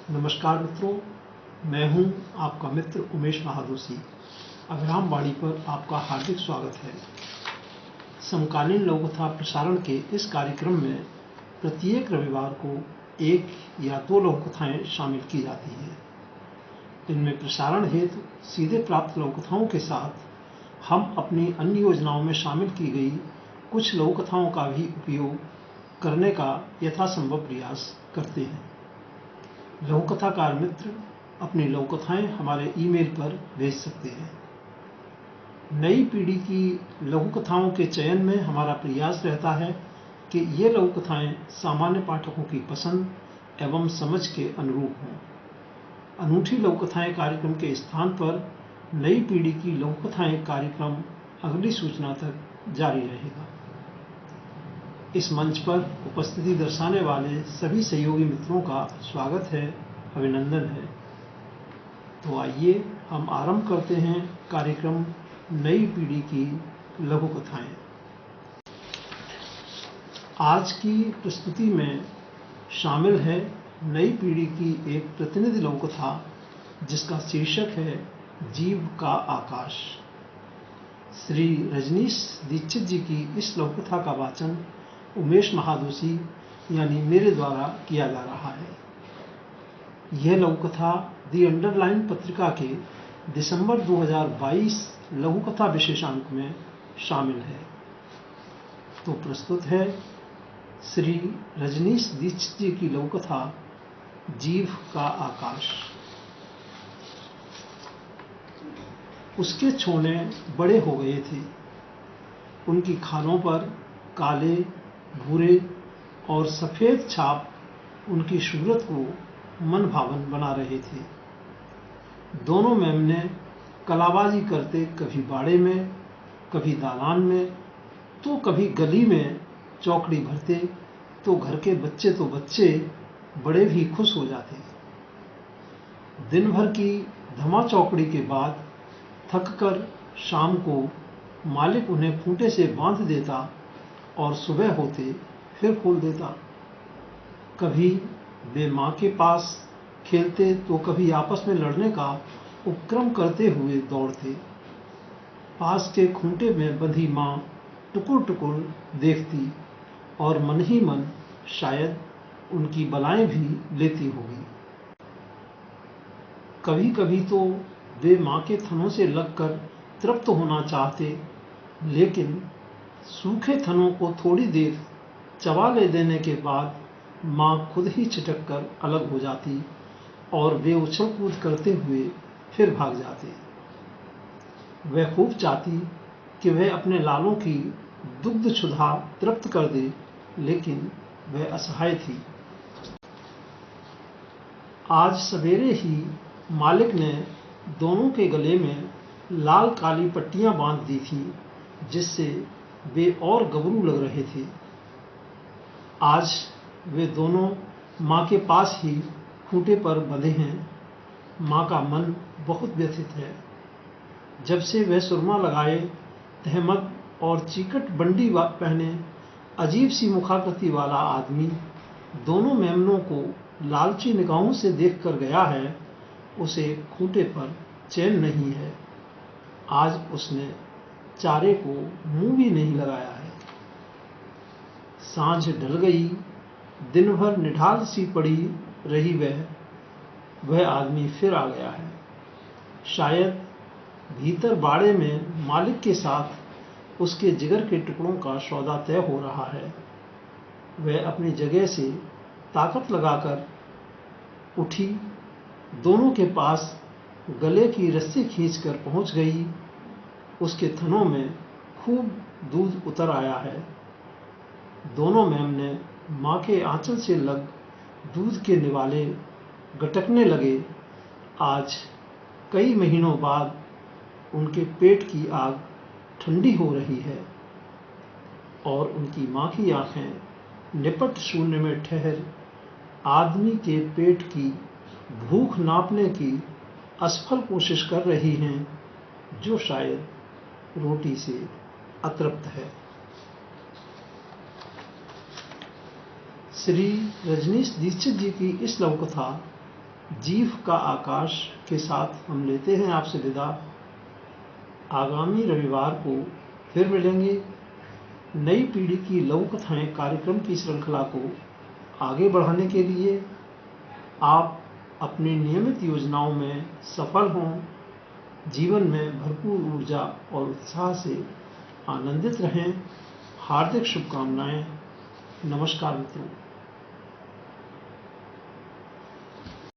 नमस्कार मित्रों, मैं हूं आपका मित्र उमेश महादोशी। अभिराम वाणी पर आपका हार्दिक स्वागत है। समकालीन लघुकथा प्रसारण के इस कार्यक्रम में प्रत्येक रविवार को एक या दो लघुकथाएं शामिल की जाती हैं। इनमें प्रसारण हेतु सीधे प्राप्त लघुकथाओं के साथ हम अपनी अन्य योजनाओं में शामिल की गई कुछ लघुकथाओं का भी उपयोग करने का यथासंभव प्रयास करते हैं। लघुकथाकार मित्र अपनी लघुकथाएं हमारे ईमेल पर भेज सकते हैं। नई पीढ़ी की लघुकथाओं के चयन में हमारा प्रयास रहता है कि ये लघुकथाएं सामान्य पाठकों की पसंद एवं समझ के अनुरूप हों। अनूठी लघुकथाएं कार्यक्रम के स्थान पर नई पीढ़ी की लघुकथाएं कार्यक्रम अगली सूचना तक जारी रहेगा। इस मंच पर उपस्थिति दर्शाने वाले सभी सहयोगी मित्रों का स्वागत है, अभिनंदन है। तो आइए हम आरंभ करते हैं कार्यक्रम नई पीढ़ी की लघुकथाएं। आज की प्रस्तुति में शामिल है नई पीढ़ी की एक प्रतिनिधि लघुकथा जिसका शीर्षक है जीव का आकाश। श्री रजनीश दीक्षित जी की इस लघुकथा का वाचन उमेश महादोशी यानी मेरे द्वारा किया जा रहा है। यह लघुकथा दी अंडरलाइन पत्रिका के दिसंबर 2022 लघुकथा विशेषांक में शामिल है। तो प्रस्तुत है श्री रजनीश दीक्षित जी की लघुकथा जीव का आकाश। उसके छोने बड़े हो गए थे। उनकी खालों पर काले, भूरे और सफ़ेद छाप उनकी सूरत को मन भावन बना रहे थे। दोनों मेमने कलाबाजी करते कभी बाड़े में, कभी दालान में, तो कभी गली में चौकड़ी भरते, तो घर के बच्चे तो बच्चे बड़े भी खुश हो जाते। दिन भर की धमा चौकड़ी के बाद थककर शाम को मालिक उन्हें खूंटे से बांध देता और सुबह होते फिर खोल देता। कभी वे माँ के पास खेलते तो कभी आपस में लड़ने का उपक्रम करते हुए दौड़ते। पास के खूंटे में बंधी माँ टुकुर टुकुर देखती और मन ही मन शायद उनकी बलाएं भी लेती होगी। कभी कभी तो वे माँ के थनों से लगकर तृप्त होना चाहते, लेकिन सूखे थनों को थोड़ी देर चबा ले देने के बाद माँ खुद ही छिटक कर अलग हो जाती और वे उछल कूद करते हुए फिर भाग जाते। वह खूब चाहती कि वह अपने लालों की दुग्ध क्षुधा तृप्त कर दे, लेकिन वह असहाय थी। आज सवेरे ही मालिक ने दोनों के गले में लाल काली पट्टियां बांध दी थीं, जिससे वे और गबरू लग रहे थे। आज वे दोनों माँ के पास ही खूंटे पर बंधे हैं। माँ का मन बहुत व्यथित है। जब से वह सुरमा लगाए, तहमद और चीकट बंडी पहने अजीब सी मुखाकृति वाला आदमी दोनों मेमनों को लालची निगाहों से देख कर गया है, उसे खूंटे पर चैन नहीं है। आज उसने चारे को मुंह भी नहीं लगाया है। सांझ ढल गई, दिन भर निढाल सी पड़ी रही वह आदमी फिर आ गया है। शायद भीतर बाड़े में मालिक के साथ उसके जिगर के टुकड़ों का सौदा तय हो रहा है। वह अपनी जगह से ताकत लगाकर उठी, दोनों के पास गले की रस्सी खींचकर पहुंच गई। उसके थनों में खूब दूध उतर आया है। दोनों मेमने माँ के आंचल से लग दूध के निवाले गटकने लगे। आज कई महीनों बाद उनके पेट की आग ठंडी हो रही है और उनकी माँ की आंखें निपट शून्य में ठहर आदमी के पेट की भूख नापने की असफल कोशिश कर रही हैं, जो शायद रोटी से अतृप्त है। श्री रजनीश दीक्षित जी की इस लघुकथा जीव का आकाश के साथ हम लेते हैं आपसे विदा। आगामी रविवार को फिर मिलेंगे। नई पीढ़ी की लघु कथाएं कार्यक्रम की श्रृंखला को आगे बढ़ाने के लिए आप अपनी नियमित योजनाओं में सफल हों, जीवन में भरपूर ऊर्जा और उत्साह से आनंदित रहें। हार्दिक शुभकामनाएं। नमस्कार मित्रों।